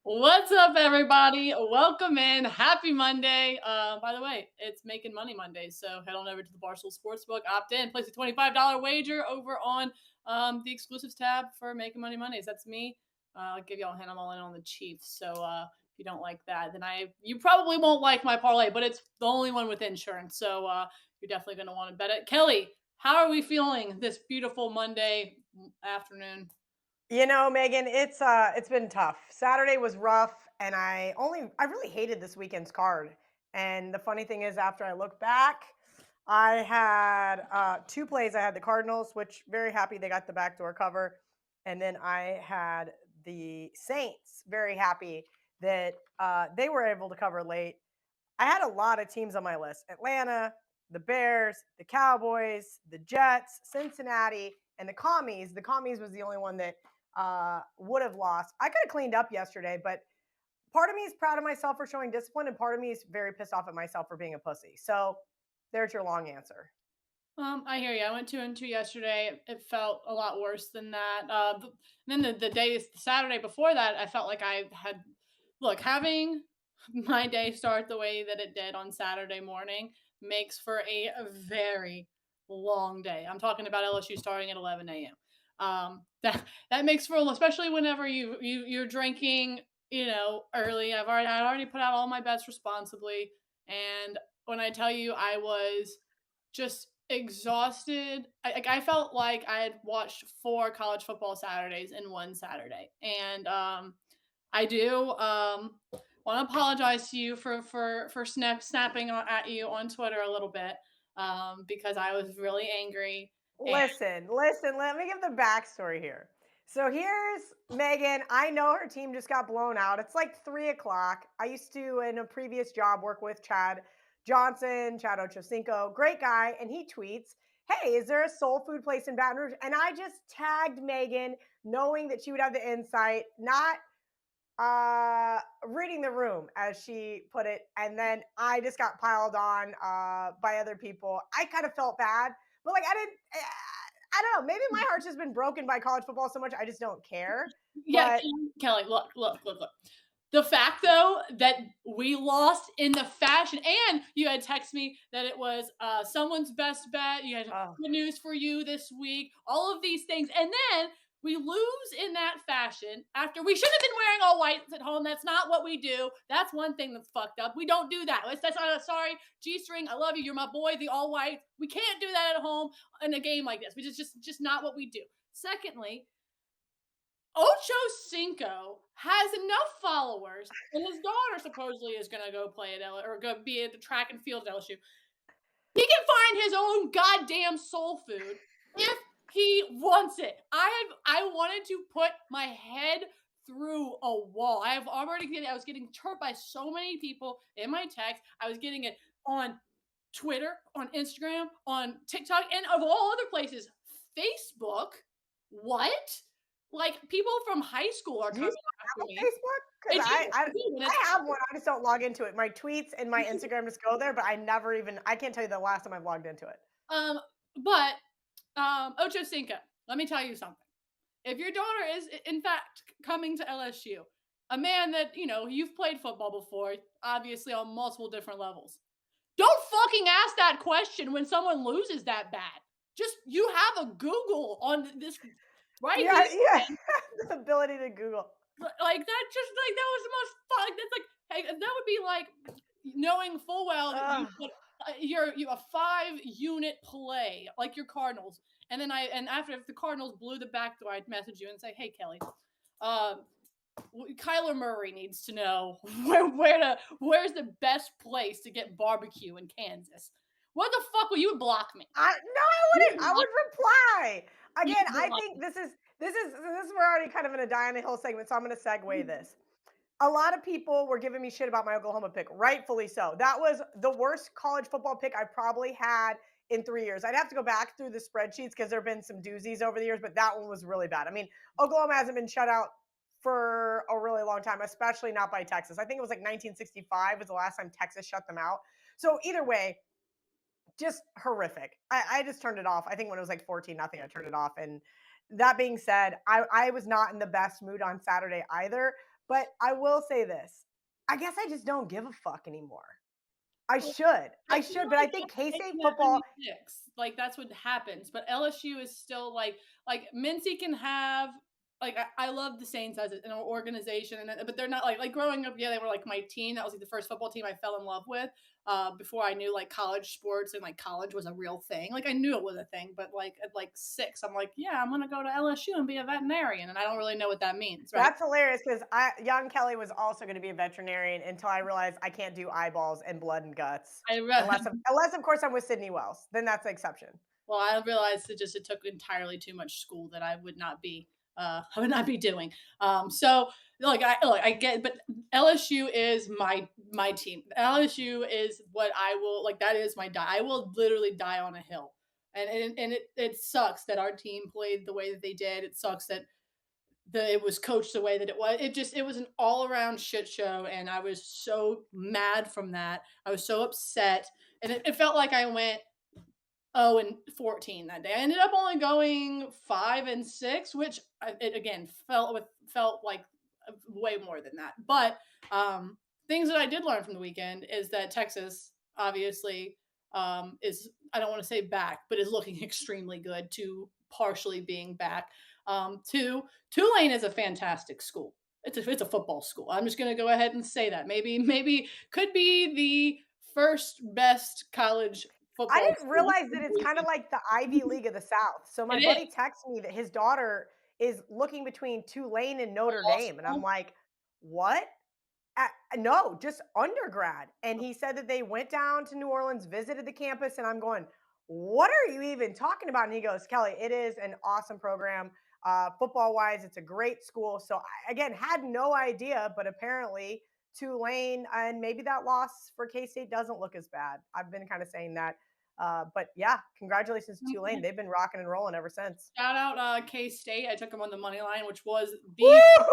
What's up, everybody? Welcome in. Happy Monday. By the way, it's Making Money Monday, so head on over to the Barstool Sports book, opt in, place a $25 wager over on the exclusives tab for Making Money Mondays. That's me. I'll give y'all a hint. I'm all in on the Chiefs, so if you don't like that, then you probably won't like my parlay, but it's the only one with insurance, so you're definitely going to want to bet it. Kelly, how are we feeling this beautiful Monday afternoon? Megan, it's been tough. Saturday was rough, and I really hated this weekend's card. And the funny thing is, after I look back, I had two plays. I had the Cardinals, which very happy they got the backdoor cover, and then I had the Saints. Very happy that they were able to cover late. I had a lot of teams on my list: Atlanta, the Bears, the Cowboys, the Jets, Cincinnati, and the Commies. The Commies was the only one that would have lost. I could have cleaned up yesterday, but part of me is proud of myself for showing discipline, and part of me is very pissed off at myself for being a pussy. So there's your long answer. I hear you. I went 2-2 yesterday. It felt a lot worse than that. Then the day, Saturday before that, I felt like I had, look, having my day start the way that it did on Saturday morning makes for a very long day. I'm talking about LSU starting at 11 a.m. That makes for, especially whenever you're drinking, early. I already put out all my bets responsibly, and when I tell you I was just exhausted. I felt like I had watched 4 college football Saturdays in one Saturday, and I do want to apologize to you for snapping at you on Twitter a little bit because I was really angry. And Listen, let me give the backstory here. So here's Megan. I know her team just got blown out. It's like 3 o'clock. I used to, in a previous job, work with Chad Johnson, Chad Ochocinco, great guy. And he tweets, "Hey, is there a soul food place in Baton Rouge?" And I just tagged Megan, knowing that she would have the insight, not reading the room, as she put it. And then I just got piled on by other people. I kind of felt bad, but like I don't know. Maybe my heart's just been broken by college football so much I just don't care. yeah, But Kelly, look. The fact though that we lost in the fashion, and you had texted me that it was someone's best bet. You had uh, good news for you this week. All of these things, and then we lose in that fashion after we should have been wearing all whites at home. That's not what we do. That's one thing that's fucked up. We don't do that. That's not, sorry, G string. I love you. You're my boy. The all white. We can't do that at home in a game like this. We just not what we do. Secondly, Ocho Cinco has enough followers, and his daughter supposedly is going to go play at or go be at the track and field at LSU. He can find his own goddamn soul food if he wants it. I wanted to put my head through a wall. I was getting chirped by so many people in my text. I was getting it on Twitter, on Instagram, on TikTok, and of all other places, Facebook. What? Like people from high school are do you coming have after a me. Facebook? Because I do, I I do, and I have one. I just don't log into it. My tweets and my Instagram just go there, but I can't tell you the last time I've logged into it. um, but Ocho Cinco, let me tell you something. If your daughter is in fact coming to LSU, a man that you've played football before, obviously on multiple different levels, don't fucking ask that question when someone loses that bad. Just you have a Google on this right Yeah, here. yeah. The ability to Google. Like that, just like that was the most fun. That's like, hey, that would be like knowing full well that you Ugh. put you a 5 unit play like your Cardinals, and after if the Cardinals blew the back door, I'd message you and say, hey Kelly, um, Kyler Murray needs to know where's the best place to get barbecue in Kansas. What the fuck? Will you block me? I You wouldn't. would I block. would reply. You Again, would I block think me. this is we're already kind of in a die on the hill segment, so I'm going to segue this. A lot of people were giving me shit about my Oklahoma pick, rightfully so. That was the worst college football pick I probably had in 3 years. I'd have to go back through the spreadsheets because there have been some doozies over the years, but that one was really bad. I mean, Oklahoma hasn't been shut out for a really long time, especially not by Texas. I think it was like 1965 was the last time Texas shut them out. So either way, just horrific. I just turned it off. I think when it was like 14-0, I turned it off. And that being said, I was not in the best mood on Saturday either. But I will say this. I guess I just don't give a fuck anymore. I should. I I feel should, but I like think K-State football 1976, like, that's what happens, but LSU is still, like, Mincy can have like, I love the Saints as an organization, but they're not like growing up, yeah, they were, like, my team, that was, like, the first football team I fell in love with, before I knew, like, college sports and, like, college was a real thing, like, I knew it was a thing, but, like, at, like, 6, I'm like, "Yeah, I'm gonna go to LSU and be a veterinarian," and I don't really know what that means, right? that's hilarious because I young Kelly was also gonna be a veterinarian until I realized I can't do eyeballs and blood and guts I unless of course I'm with Sydney Wells, then that's the exception. Well, I realized it took entirely too much school that I would not be I would not be doing. So I get, but LSU is my team. LSU is what I will like. That is my die. I will literally die on a hill, and it sucks that our team played the way that they did. It sucks that it was coached the way that it was. It was an all around shit show, and I was so mad from that. I was so upset, and it felt like I went 0-14 that day. I ended up only going 5-6, which it again felt like way more than that. But things that I did learn from the weekend is that Texas obviously is, I don't want to say back, but is looking extremely good to partially being back. Tulane is a fantastic school. It's a football school. I'm just gonna go ahead and say that. Maybe could be the first best college I football didn't school realize that in it's the kind of like the Ivy weekend. League of the South. So my It buddy is texted me that his daughter is looking between Tulane and Notre law Dame, and I'm school. like, "What?" No, just undergrad. And he said that they went down to New Orleans, visited the campus, and I'm going, "What are you even talking about?" And he goes, "Kelly, it is an awesome program. Football wise, it's a great school." So I, again, had no idea, but apparently Tulane and maybe that loss for K State doesn't look as bad. I've been kind of saying that. But yeah, congratulations to Tulane. They've been rocking and rolling ever since. Shout out K State. I took them on the money line, which was the Woo!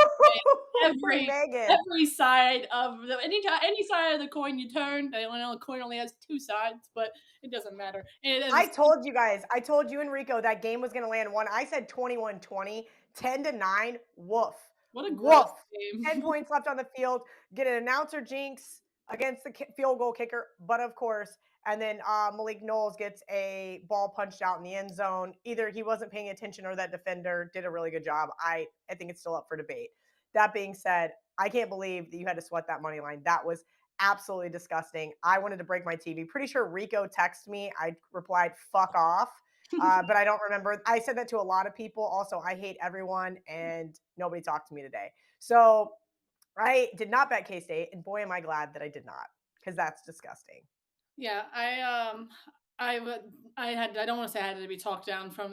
Free every Megan. every side of the any side of the coin you turn. I know the coin only has two sides, but it doesn't matter. And it I is told you guys, I told you and Rico that game was going to land one. I said 21-20, 10-9. Woof. what a gross Woof. 10 game. points left on the field. Get an announcer jinx against the field goal kicker. But of course, and then Malik Knowles gets a ball punched out in the end zone. Either he wasn't paying attention or that defender did a really good job. I think it's still up for debate. That being said, I can't believe that you had to sweat that money line. That was absolutely disgusting. I wanted to break my TV. Pretty sure Rico texted me. I replied, fuck off. But I don't remember. I said that to a lot of people. Also, I hate everyone and nobody talked to me today. So I did not bet K State. And boy, am I glad that I did not because that's disgusting. Yeah, I would I don't want to say I had to be talked down from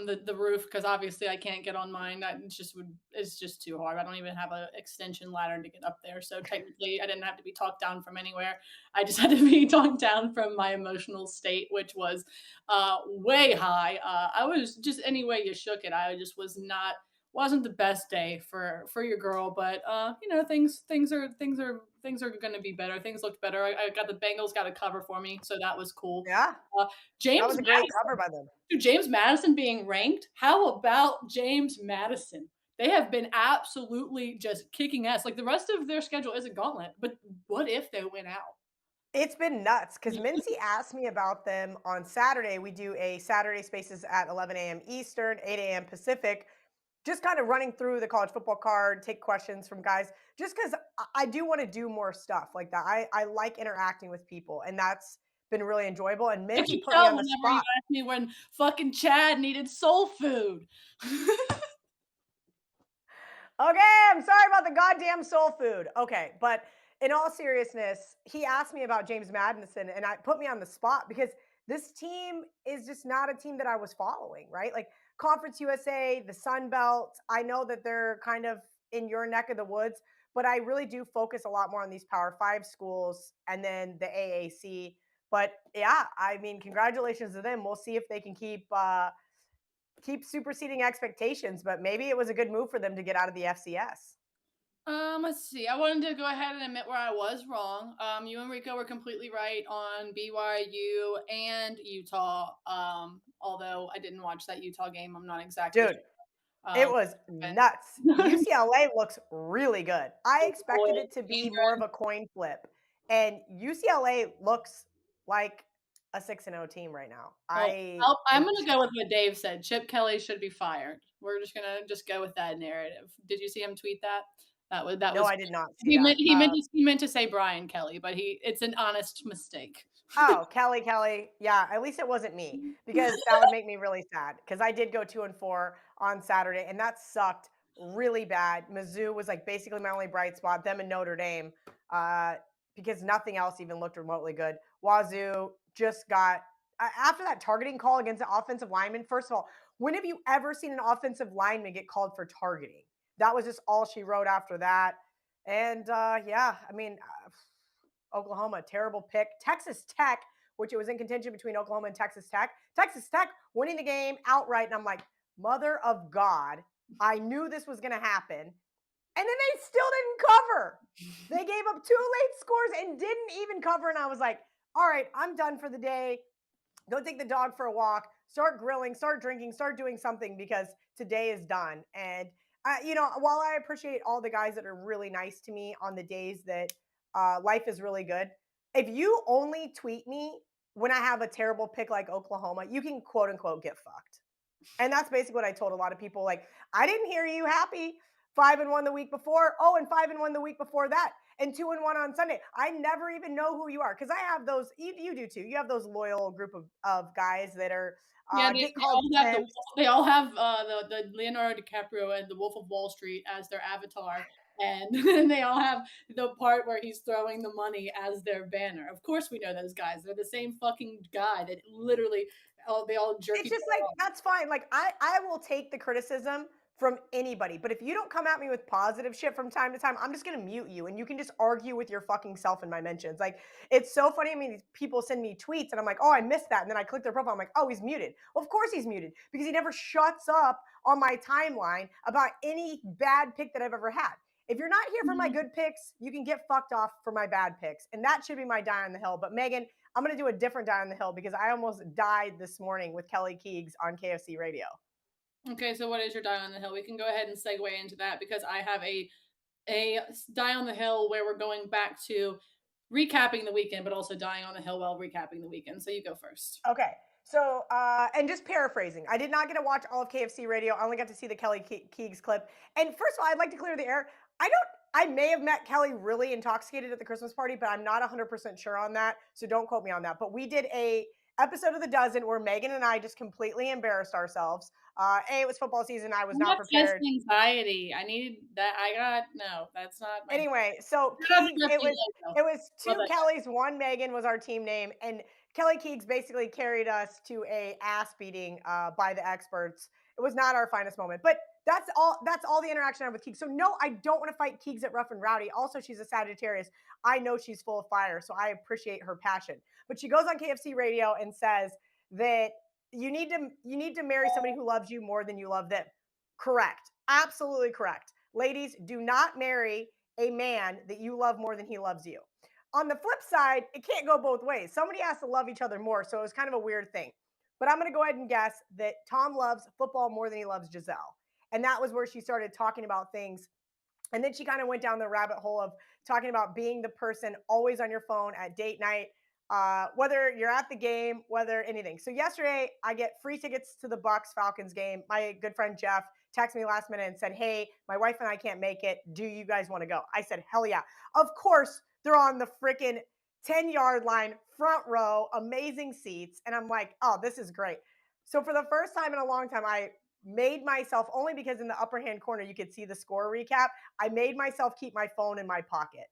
the roof because obviously I can't get on mine. It's just too hard. I don't even have an extension ladder to get up there. So technically I didn't have to be talked down from anywhere. I just had to be talked down from my emotional state, which was way high. I was just any way you shook it. I just was not wasn't the best day for your girl, but things are going to be better. Things looked better. I got the Bengals got a cover for me, so that was cool. Yeah, Uh, that James was a great Madison, cover by them. dude, James Madison being ranked. How about James Madison? They have been absolutely just kicking ass. Like the rest of their schedule is a gauntlet, but what if they win out? It's been nuts because Mincy asked me about them on Saturday. We do a Saturday Spaces at 11 a.m. Eastern, 8 a.m. Pacific, just kind of running through the college football card, take questions from guys, just because I do want to do more stuff like that. I like interacting with people, and that's been really enjoyable. And I can Mincy put me tell on the whenever you spot. ask me when fucking Chad needed soul food. Okay, I'm sorry about the goddamn soul food. Okay, but in all seriousness, he asked me about James Madison and I put me on the spot because this team is just not a team that I was following, right? Like Conference USA, the Sun Belt, I know that they're kind of in your neck of the woods, but I really do focus a lot more on these Power 5 schools and then the AAC. But yeah, I mean, congratulations to them. We'll see if they can keep superseding expectations, but maybe it was a good move for them to get out of the FCS. Let's see. I wanted to go ahead and admit where I was wrong. You and Rico were completely right on BYU and Utah. Although I didn't watch that Utah game, I'm not exactly Dude, sure. It was But nuts. UCLA looks really good. I expected boy, it to team be more of a coin flip, and UCLA looks like a 6-0 team right now. Well, I I'm am gonna go with shocked. what Dave said. Chip Kelly should be fired. We're just gonna just go with that narrative. Did you see him tweet that? That No, was I did not see that. he meant to say Brian Kelly, but it's an honest mistake. Oh, Kelly. Yeah, at least it wasn't me because that would make me really sad because I did go 2-4 on Saturday and that sucked really bad. Mizzou was like basically my only bright spot, them and Notre Dame, uh, because nothing else even looked remotely good. Wazoo just got, after that targeting call against the offensive lineman, first of all, when have you ever seen an offensive lineman get called for targeting? That was just all she wrote after that. And yeah, I mean, Oklahoma, terrible pick. Texas Tech, which it was in contention between Oklahoma and Texas Tech. Texas Tech winning the game outright. And I'm like, mother of God, I knew this was going to happen. And then they still didn't cover. They gave up 2 late scores and didn't even cover. And I was like, all right, I'm done for the day. Go take the dog for a walk, start grilling, start drinking, start doing something because today is done. And, while I appreciate all the guys that are really nice to me on the days that life is really good, if you only tweet me when I have a terrible pick like Oklahoma, you can quote unquote get fucked. And that's basically what I told a lot of people. Like, I didn't hear you happy 5-1 the week before. Oh, and 5-1 the week before that, and 2-1 on Sunday. I never even know who you are because I have those. You do too. You have those loyal group of guys that are Yeah, get called temps. they all have the Leonardo DiCaprio and the Wolf of Wall Street as their avatar, and and they all have the part where he's throwing the money as their banner. Of course, we know those guys. They're the same fucking guy that literally they all jerk It's each just other like off. that's fine. Like I will take the criticism from anybody, but if you don't come at me with positive shit from time to time, I'm just gonna mute you, and you can just argue with your fucking self in my mentions. Like it's so funny. I mean, these people send me tweets, and I'm like, oh, I missed that, and then I click their profile. I'm like, oh, he's muted. Well, of course he's muted because he never shuts up on my timeline about any bad pick that I've ever had. If you're not here for my good picks, you can get fucked off for my bad picks, and that should be my die on the hill. But Megan, I'm going to do a different die on the hill because I almost died this morning with Kelly Keegs on KFC radio. Okay, so what is your die on the hill? We can go ahead and segue into that because I have a die on the hill where we're going back to recapping the weekend, but also dying on the hill while recapping the weekend. So you go first. Okay. So, and just paraphrasing, I did not get to watch all of KFC radio. I only got to see the Kelly Keegs clip. And first of all, I'd like to clear the air. I may have met Kelly really intoxicated at the Christmas party, but I'm not 100% sure on that. So don't quote me on that. But we did a episode of The Dozen where Megan and I just completely embarrassed ourselves. It was football season. I was I not got test prepared. anxiety. I needed that. I got no. That's not my. Anyway, so Shout out to Keegs, it Jesse was Blanco. it was Love two that guy. Kellys, one Megan was our team name, and Kelly Keegs basically carried us to a ass beating by the experts. It was not our finest moment, but that's all. That's all the interaction I have with Keegs. So no, I don't want to fight Keegs at Rough and Rowdy. Also, she's a Sagittarius. I know she's full of fire, so I appreciate her passion. But she goes on KFC radio and says that you need to marry somebody who loves you more than you love them. Correct. Absolutely correct. Ladies, do not marry a man that you love more than he loves you. On the flip side, it can't go both ways. Somebody has to love each other more. So it was kind of a weird thing. But I'm going to go ahead and guess that Tom loves football more than he loves Giselle. And that was where she started talking about things. And then she kind of went down the rabbit hole of talking about being the person always on your phone at date night, whether you're at the game, whether anything. So yesterday, I get free tickets to the Bucks Falcons game. My good friend Jeff texted me last minute and said, "Hey, my wife and I can't make it. Do you guys want to go?" I said, "Hell yeah!" Of course, they're on the freaking 10-yard line, front row, amazing seats, and I'm like, "Oh, this is great." So for the first time in a long time, I made myself, only because in the upper hand corner you could see the score recap, I made myself keep my phone in my pocket.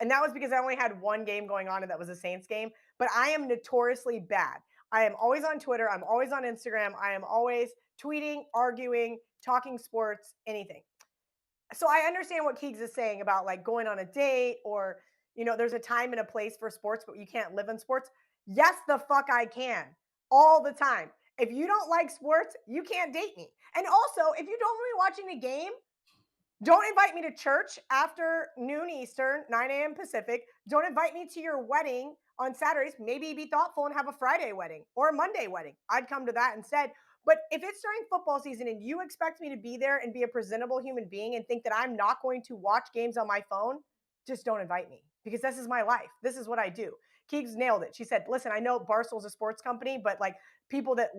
And that was because I only had one game going on, and that was a Saints game. But I am notoriously bad. I am always on Twitter. I'm always on Instagram. I am always tweeting, arguing, talking sports, anything. So I understand what Keegs is saying about like going on a date, or, there's a time and a place for sports, but you can't live in sports. Yes, the fuck I can, all the time. If you don't like sports, you can't date me. And also, if you don't want me watching a game, don't invite me to church after noon Eastern, 9 a.m. Pacific. Don't invite me to your wedding on Saturdays. Maybe be thoughtful and have a Friday wedding or a Monday wedding. I'd come to that instead. But if it's during football season and you expect me to be there and be a presentable human being and think that I'm not going to watch games on my phone, just don't invite me because this is my life. This is what I do. Keegs nailed it. She said, listen, I know Barstool's a sports company, but like people that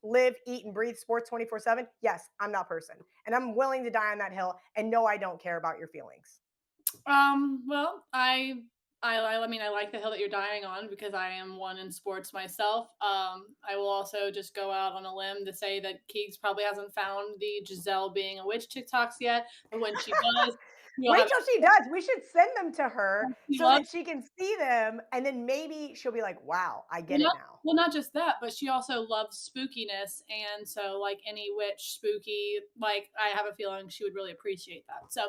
live, eat, and breathe sports 24/7, yes, I'm that person. And I'm willing to die on that hill. And no, I don't care about your feelings. Well, I mean, I like the hill that you're dying on because I am one in sports myself. I will also just go out on a limb to say that Keegs probably hasn't found the Giselle being a witch TikToks yet, but when she does, you'll Wait have till she does. We should send them to her she so loves that she can see them. And then maybe she'll be like, wow, I well, get it now. not just that, but she also loves spookiness, and so like any witch, spooky, like I have a feeling she would really appreciate that. So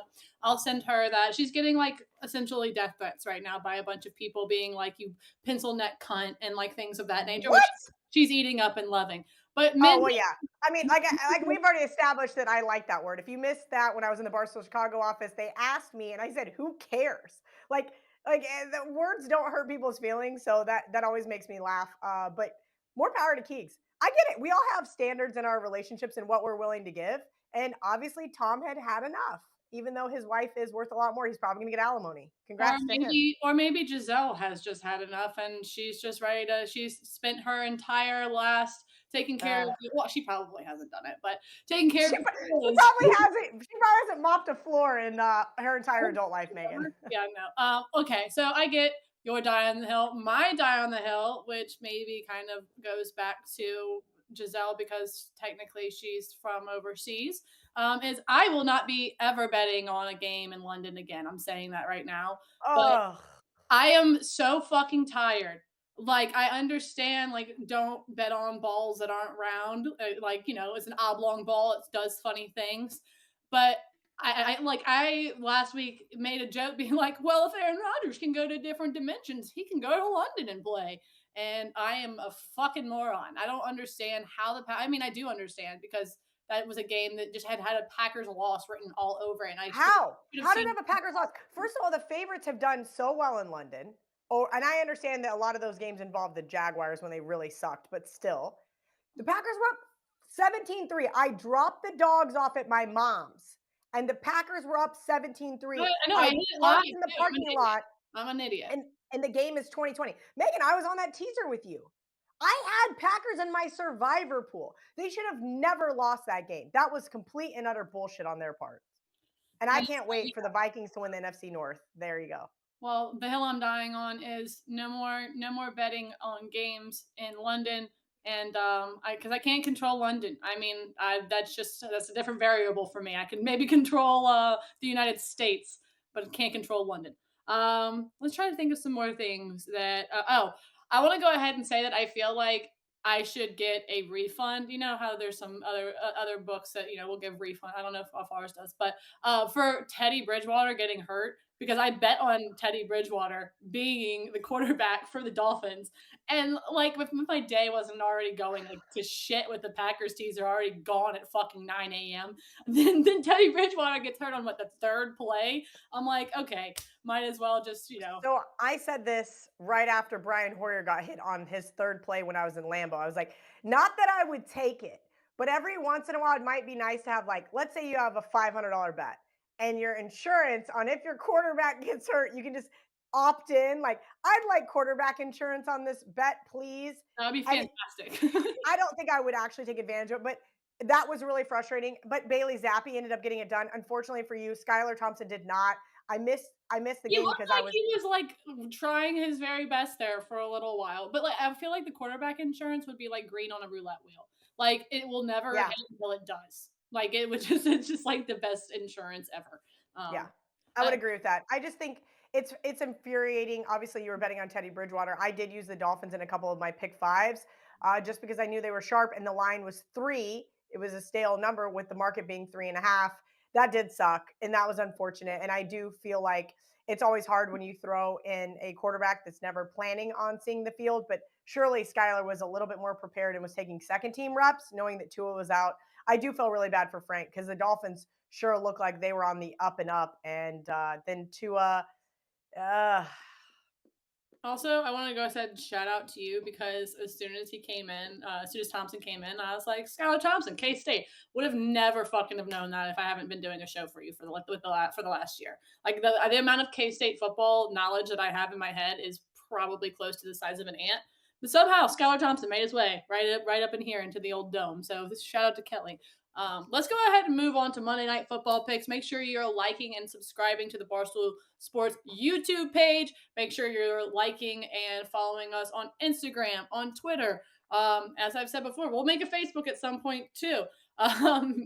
I'll send her that. She's getting like essentially death threats right now by a bunch of people being like you pencil neck cunt and like things of that nature, which What? she's eating up and loving. But Oh, men, well, yeah. I mean, like we've already established that I like that word. If you missed that when I was in the Barstool Chicago office, they asked me and I said, "Who cares?" Like the words don't hurt people's feelings, so that always makes me laugh. But more power to Keegs. I get it. We all have standards in our relationships and what we're willing to give, and obviously Tom had enough. Even though his wife is worth a lot more, he's probably going to get alimony. Congrats to him. or maybe Giselle has just had enough and she's just ready to she's spent her entire last taking care of Uh, well, she probably hasn't done it, but taking care of she, the she kids. probably hasn't. She probably hasn't mopped a floor in her entire adult life, Megan. Yeah, no. Okay, so I get your die on the hill. My die on the hill, which maybe kind of goes back to Giselle because technically she's from overseas, is I will not be ever betting on a game in London again. I'm saying that right now. But Oh, I am so fucking tired. Like, I understand, like, don't bet on balls that aren't round. Like, it's an oblong ball, it does funny things. But I last week made a joke being like, well, if Aaron Rodgers can go to different dimensions, he can go to London and play. And I am a fucking moron. I don't understand how I mean, I do understand because that was a game that just had a Packers loss written all over it. And I how? should have How did seen it have a Packers loss? First of all, the favorites have done so well in London. Oh, and I understand that a lot of those games involved the Jaguars when they really sucked, but still, the Packers were up 17-3. I dropped the dogs off at my mom's, and the Packers were up 17-3. I know, I I hit it live parked in the too. I'm an parking idiot. lot, I'm an idiot. and the game is 2020. Megan, I was on that teaser with you. I had Packers in my survivor pool. They should have never lost that game. That was complete and utter bullshit on their part. And I Well, can't wait for the Vikings to win the NFC North. There you go. well, the hill I'm dying on is no more betting on games in London, and I because I can't control London. I mean, that's a different variable for me. I can maybe control the United States, but I can't control London. Let's try to think of some more things that. I want to go ahead and say that I feel like I should get a refund. You know how there's some other books that will give refund. I don't know if ours does, but for Teddy Bridgewater getting hurt because I bet on Teddy Bridgewater being the quarterback for the Dolphins. And like if my day wasn't already going like to shit with the Packers tees are already gone at fucking 9 a.m. Then Teddy Bridgewater gets hurt on what the third play. I'm like, okay, might as well just So I said this right after Brian Hoyer got hit on his third play when I was in Lambeau. I was like, not that I would take it, but every once in a while, it might be nice to have, like, let's say you have a $500 bet and your insurance on if your quarterback gets hurt, you can just opt in. Like, I'd like quarterback insurance on this bet, please. that would be And fantastic. I don't think I would actually take advantage of it, but that was really frustrating. But Bailey Zappi ended up getting it done. Unfortunately for you, Skylar Thompson did not. I missed the He game looked because I like was he was like trying his very best there for a little while, but like I feel like the quarterback insurance would be like green on a roulette wheel. Like it will never hit yeah. until it does. Like it would just it's just like the best insurance ever. Yeah, Um, I would but agree with that. I just think it's infuriating. Obviously, you were betting on Teddy Bridgewater. I did use the Dolphins in a couple of my pick fives, just because I knew they were sharp, and the line was 3. It was a stale number with the market being 3.5. That did suck, and that was unfortunate. And I do feel like it's always hard when you throw in a quarterback that's never planning on seeing the field. But surely Skylar was a little bit more prepared and was taking second team reps, knowing that Tua was out. I do feel really bad for Frank because the Dolphins sure looked like they were on the up and up. And then Tua, uh, Also, I want to go ahead and shout out to you because as soon as he came in, as soon as Thompson came in, I was like, Skylar Thompson, K State. Would have never fucking have known that if I haven't been doing a show for you for the for the last year. Like the amount of K State football knowledge that I have in my head is probably close to the size of an ant. But somehow Skylar Thompson made his way right up in here into the old dome. So this shout out to Kelly. Let's go ahead and move on to Monday Night Football picks. Make sure you're liking and subscribing to the Barstool Sports YouTube page. Make sure you're liking and following us on Instagram, on Twitter. As I've said before, we'll make a Facebook at some point too.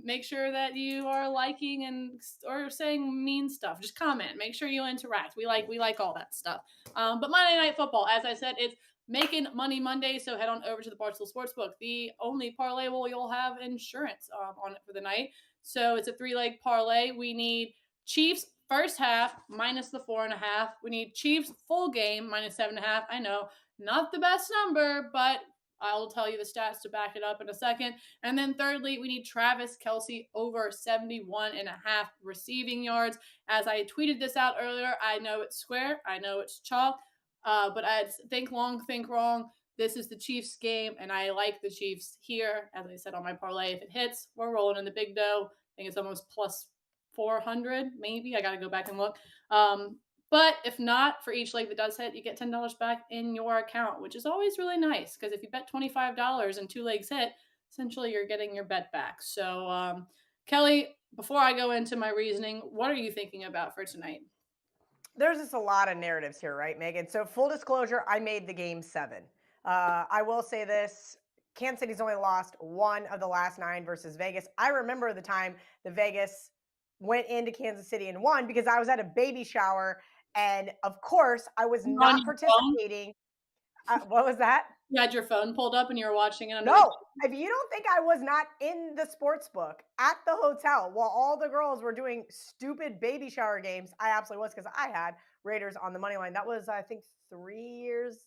Make sure that you are liking and or saying mean stuff. Just comment. Make sure you interact. We like all that stuff. But Monday Night Football, as I said, it's making money Monday. So head on over to the Barstool Sportsbook, the only parlay where you'll have insurance on it for the night. So it's a 3-leg parlay. We need Chiefs first half minus the 4.5. We need Chiefs full game minus 7.5. I know, not the best number, but I'll tell you the stats to back it up in a second. And then thirdly, we need Travis Kelce over 71.5 receiving yards. As I tweeted this out earlier, I know it's square, I know it's chalk, but I think long, think wrong. This is the Chiefs game, and I like the Chiefs here. As I said on my parlay, if it hits, we're rolling in the big dough. I think it's almost plus 400, maybe. I got to go back and look. But if not, for each leg that does hit, you get $10 back in your account, which is always really nice because if you bet $25 and 2 legs hit, essentially you're getting your bet back. So, Kelly, before I go into my reasoning, what are you thinking about for tonight? There's just a lot of narratives here, right, Megan? So, full disclosure, I made the game 7. I will say this: Kansas City's only lost one of the last 9 versus Vegas. I remember the time the Vegas went into Kansas City and won because I was at a baby shower. And of course, I was On not your phone? participating. What was that? You had your phone pulled up and you were watching it under the. No, if you don't think I was not in the sports book at the hotel while all the girls were doing stupid baby shower games, I absolutely was because I had Raiders on the money line. That was, I think, 3 years,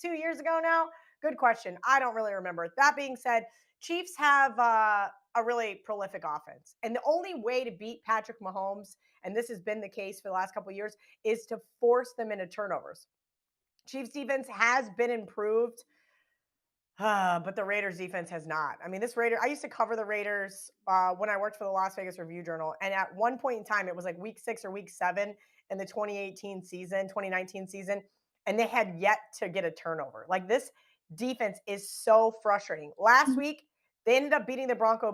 2 years ago now. Good question. I don't really remember. That being said, Chiefs have a really prolific offense. And the only way to beat Patrick Mahomes, and this has been the case for the last couple of years, is to force them into turnovers. Chiefs defense has been improved, but the Raiders defense has not. I mean, I used to cover the Raiders when I worked for the Las Vegas Review Journal. And at one point in time, it was like week 6 or week 7 in the 2018 season, 2019 season. And they had yet to get a turnover. Like, this defense is so frustrating. Last week, they ended up beating the Broncos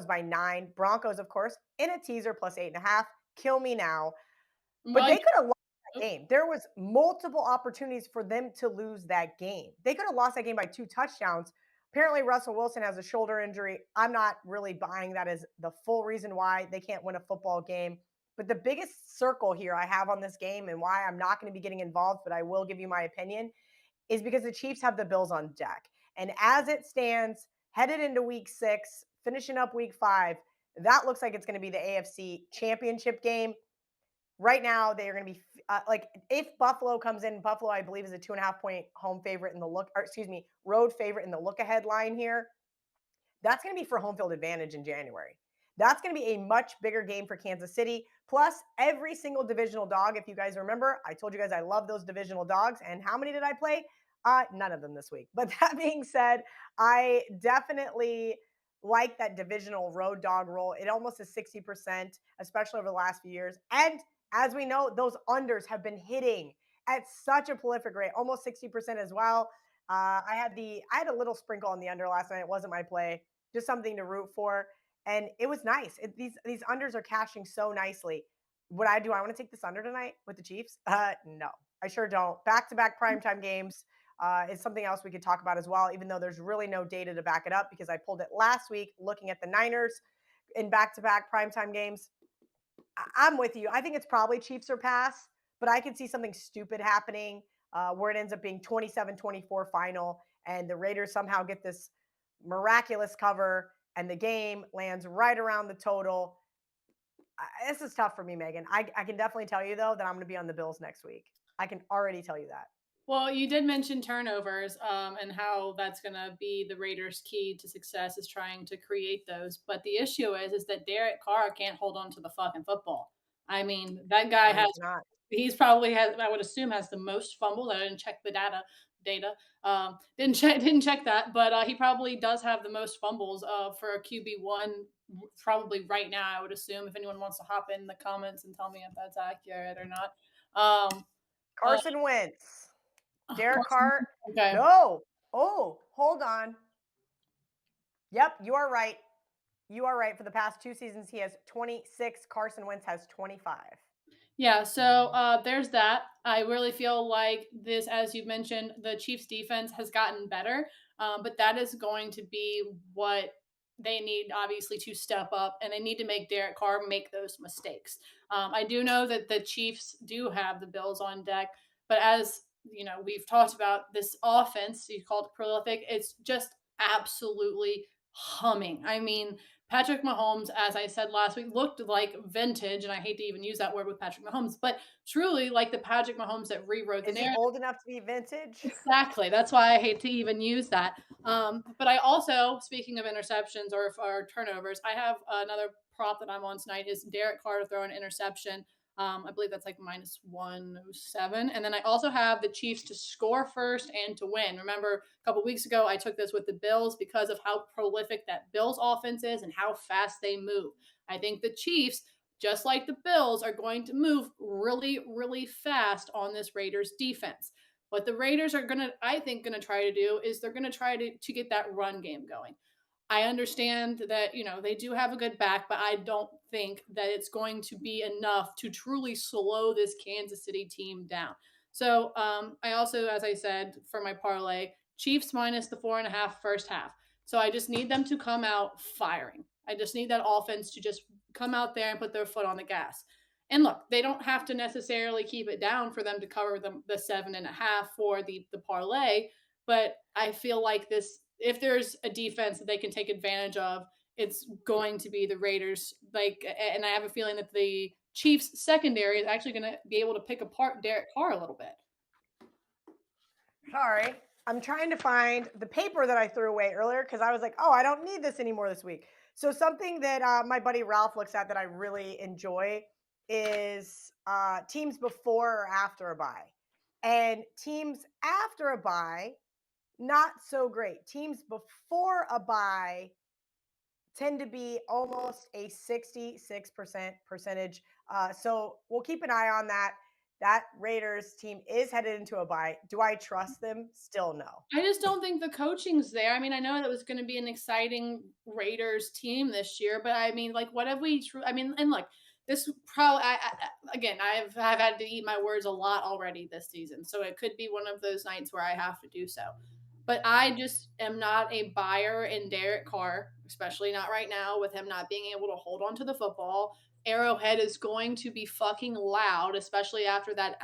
by 9. Broncos, of course, in a teaser plus 8.5. Kill me now. But Well, they could have lost that oh, game. There was multiple opportunities for them to lose that game. They could have lost that game by 2 touchdowns. Apparently, Russell Wilson has a shoulder injury. I'm not really buying that as the full reason why they can't win a football game. But the biggest circle here I have on this game and why I'm not going to be getting involved, but I will give you my opinion, is because the Chiefs have the Bills on deck. And as it stands, headed into week 6, finishing up week 5, that looks like it's going to be the AFC championship game. Right now, they are going to be like, if Buffalo comes in, Buffalo, I believe, is a 2.5 point home favorite in the look, or excuse me, road favorite in the look ahead line here. That's going to be for home field advantage in January. That's going to be a much bigger game for Kansas City. Plus, every single divisional dog, if you guys remember, I told you guys I love those divisional dogs. And how many did I play? None of them this week. But that being said, I definitely like that divisional road dog roll. It almost is 60%, especially over the last few years. And as we know, those unders have been hitting at such a prolific rate, almost 60% as well. I had a little sprinkle on the under last night. It wasn't my play, just something to root for, and it was nice. These unders are cashing so nicely. What I do, I want to take this under tonight with the Chiefs. No, I sure don't. Back to back primetime games is something else we could talk about as well. Even though there's really no data to back it up because I pulled it last week looking at the Niners in back to back primetime games. I'm with you. I think it's probably Chiefs or pass, but I can see something stupid happening where it ends up being 27-24 final and the Raiders somehow get this miraculous cover and the game lands right around the total. This is tough for me, Megan. I can definitely tell you, though, that I'm going to be on the Bills next week. I can already tell you that. well, you did mention turnovers, and how that's going to be the Raiders' key to success is trying to create those. But the issue is that Derek Carr can't hold on to the fucking football. I mean, that guy No, has he's not. He's probably has I would assume has the most fumbles. I didn't check the data. Didn't check that, but he probably does have the most fumbles for a QB1 probably right now. I would assume if anyone wants to hop in the comments and tell me if that's accurate or not. Um, uh, Carson Wentz. Derek Carr. okay. No. Oh, hold on. Yep, you are right. You are right. For the past 2 seasons, he has 26. Carson Wentz has 25. Yeah, so there's that. I really feel like this, as you mentioned, the Chiefs' defense has gotten better, but that is going to be what they need, obviously, to step up, and they need to make Derek Carr make those mistakes. I do know that the Chiefs do have the Bills on deck, but as we've talked about this offense, you called it prolific. It's just absolutely humming. I mean, Patrick Mahomes, as I said last week, looked like vintage, and I hate to even use that word with Patrick Mahomes, but truly like the Patrick Mahomes that rewrote the Is he narrative. old enough to be vintage? Exactly. That's why I hate to even use that. But I also, speaking of interceptions or turnovers, I have another prop that I'm on tonight is Derek Carr to throw an interception. I believe that's like minus 107. And then I also have the Chiefs to score first and to win. Remember, a couple weeks ago, I took this with the Bills because of how prolific that Bills offense is and how fast they move. I think the Chiefs, just like the Bills, are going to move really, really fast on this Raiders defense. What the Raiders are I think, gonna try to do is they're gonna try to get that run game going. I understand that, they do have a good back, but I don't think that it's going to be enough to truly slow this Kansas City team down. So I also, as I said, for my parlay, Chiefs minus the 4.5 first half. So I just need them to come out firing. I just need that offense to just come out there and put their foot on the gas. And look, they don't have to necessarily keep it down for them to cover the 7.5 for the parlay. But I feel like this, if there's a defense that they can take advantage of, it's going to be the Raiders. And I have a feeling that the Chiefs secondary is actually going to be able to pick apart Derek Carr a little bit. Sorry. I'm trying to find the paper that I threw away earlier because I was like, oh, I don't need this anymore this week. So, something that my buddy Ralph looks at that I really enjoy is teams before or after a bye. And teams after a bye, not so great. Teams before a bye tend to be almost a 66% percentage. So we'll keep an eye on that. That Raiders team is headed into a bye. Do I trust them? Still no. I just don't think the coaching's there. I mean, I know that was going to be an exciting Raiders team this year, but I mean, like, what have we? I mean, and look, this probably again, I've had to eat my words a lot already this season, so it could be one of those nights where I have to do so. But I just am not a buyer in Derek Carr, especially not right now with him not being able to hold on to the football. Arrowhead is going to be fucking loud, especially after that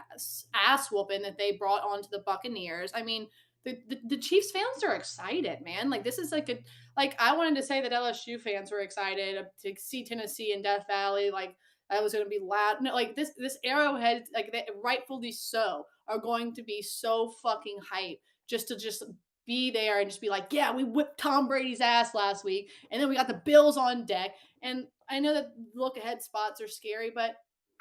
ass whooping that they brought onto the Buccaneers. I mean, the Chiefs fans are excited, man. Like this is like I wanted to say that LSU fans were excited to see Tennessee and Death Valley. Like that was going to be loud. No, like this Arrowhead, like they, rightfully so, are going to be so fucking hype just be there and just be like, yeah, we whipped Tom Brady's ass last week, and then we got the Bills on deck. And I know that look ahead spots are scary, but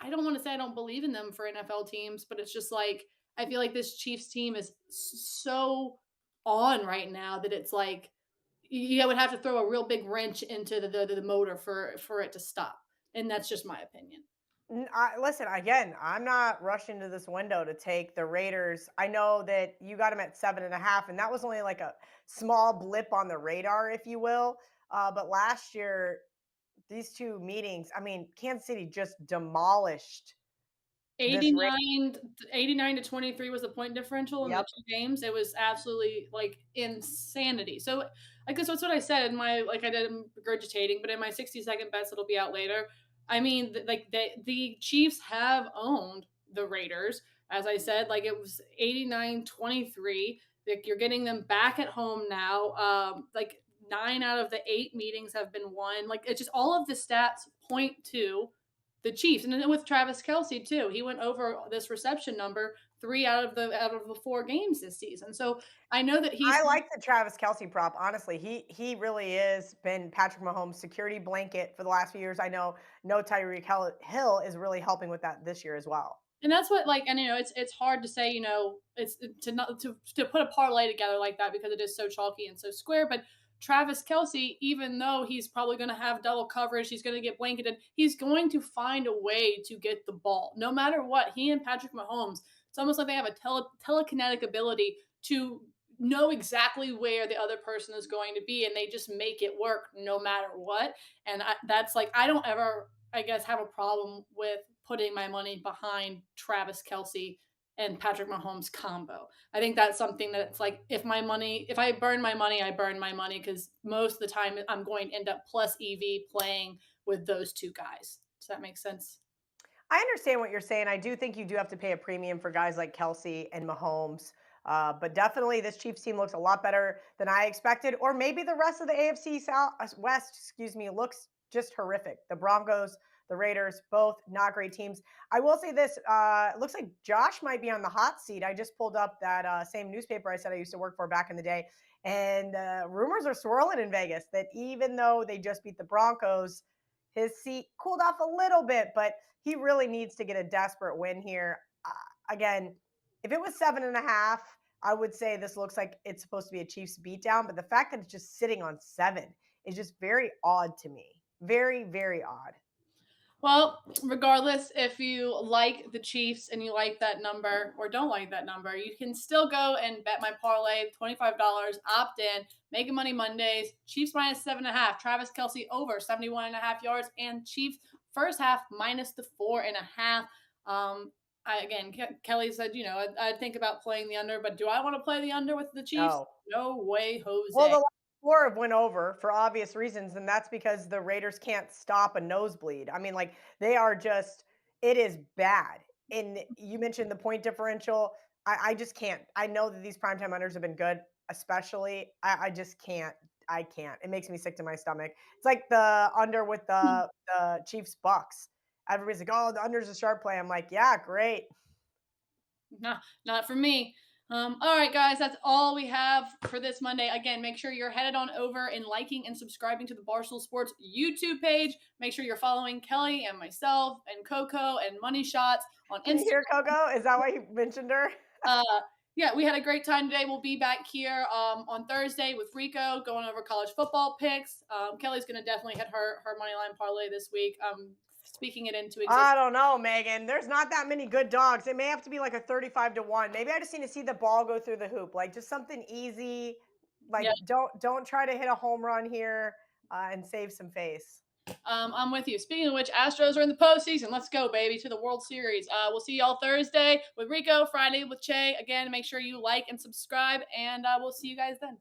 I don't want to say I don't believe in them for NFL teams, but it's just like I feel like this Chiefs team is so on right now that it's like you would have to throw a real big wrench into the motor for it to stop, and that's just my opinion. Listen, again, I'm not rushing to this window to take the Raiders. I know that you got them at 7.5, and that was only like a small blip on the radar, if you will. But last year, these two meetings, I mean, Kansas City just demolished this race. 89 89 to 23 was the point differential in the Yep. 2 games. It was absolutely, like, insanity. So, I guess that's what I said in my like, I did regurgitating, but in my 60-second bets that'll be out later, I mean, the Chiefs have owned the Raiders. As I said, like, it was 89-23. Like, you're getting them back at home now. Like, 9 out of the 8 meetings have been won. Like, it's just all of the stats point to the Chiefs, and then with Travis Kelsey too, he went over this reception number 3 out of the 4 games this season. So I know that he's I like the Travis Kelsey prop. Honestly, he really is been Patrick Mahomes' security blanket for the last few years. I know no Tyreek Hill is really helping with that this year as well. And that's what like, and it's hard to say, it's to not to put a parlay together like that because it is so chalky and so square. But Travis Kelsey, even though he's probably going to have double coverage, he's going to get blanketed. He's going to find a way to get the ball, no matter what. He and Patrick Mahomes, it's almost like they have a telekinetic ability to know exactly where the other person is going to be, and they just make it work no matter what. And that's like I don't ever, I guess, have a problem with putting my money behind Travis Kelsey and Patrick Mahomes combo. I think that's something that it's like if I burn my money, I burn my money because most of the time I'm going to end up plus EV playing with those two guys. Does that make sense? I understand what you're saying. I do think you do have to pay a premium for guys like Kelsey and Mahomes. But definitely, this Chiefs team looks a lot better than I expected, or maybe the rest of the AFC South West, excuse me, looks just horrific. The Broncos, the Raiders, both not great teams. I will say this: it looks like Josh might be on the hot seat. I just pulled up that same newspaper I said I used to work for back in the day, and rumors are swirling in Vegas that even though they just beat the Broncos, his seat cooled off a little bit, but he really needs to get a desperate win here. Again, if it was 7.5, I would say this looks like it's supposed to be a Chiefs beatdown. But the fact that it's just sitting on 7 is just very odd to me. Very, very odd. Well, regardless if you like the Chiefs and you like that number or don't like that number, you can still go and bet my parlay, $25, opt in, Making Money Mondays, Chiefs minus 7.5, Travis Kelsey over 71.5 yards, and Chiefs first half minus the 4.5. Again, Kelly said, I'd think about playing the under, but do I want to play the under with the Chiefs? Oh, No way, well, Jose. the last 4 have went over for obvious reasons, and that's because the Raiders can't stop a nosebleed. I mean, like, they are just it is bad. And you mentioned the point differential. I just can't. I know that these primetime unders have been good, especially. I just can't. I can't. It makes me sick to my stomach. It's like the under with the Chiefs Bucks. Everybody's like, "Oh, the under's a sharp play." I'm like, "Yeah, great." Nah, not for me. All right, guys, that's all we have for this Monday. Again, make sure you're headed on over and liking and subscribing to the Barstool Sports YouTube page. Make sure you're following Kelly and myself and Coco and Money Shots on Can you hear Instagram. Coco? Is that why you mentioned her? Uh, yeah, we had a great time today. We'll be back here on Thursday with Rico going over college football picks. Kelly's going to definitely hit her money line parlay this week. Speaking it into existence. I don't know, Megan. There's not that many good dogs. It may have to be like a 35-1. Maybe I just need to see the ball go through the hoop. Like just something easy. Yeah, Like don't try to hit a home run here and save some face. I'm with you. Speaking of which, Astros are in the postseason. Let's go, baby, to the World Series. We'll see y'all Thursday with Rico, Friday with Che. Again, make sure you like and subscribe, and we'll see you guys then.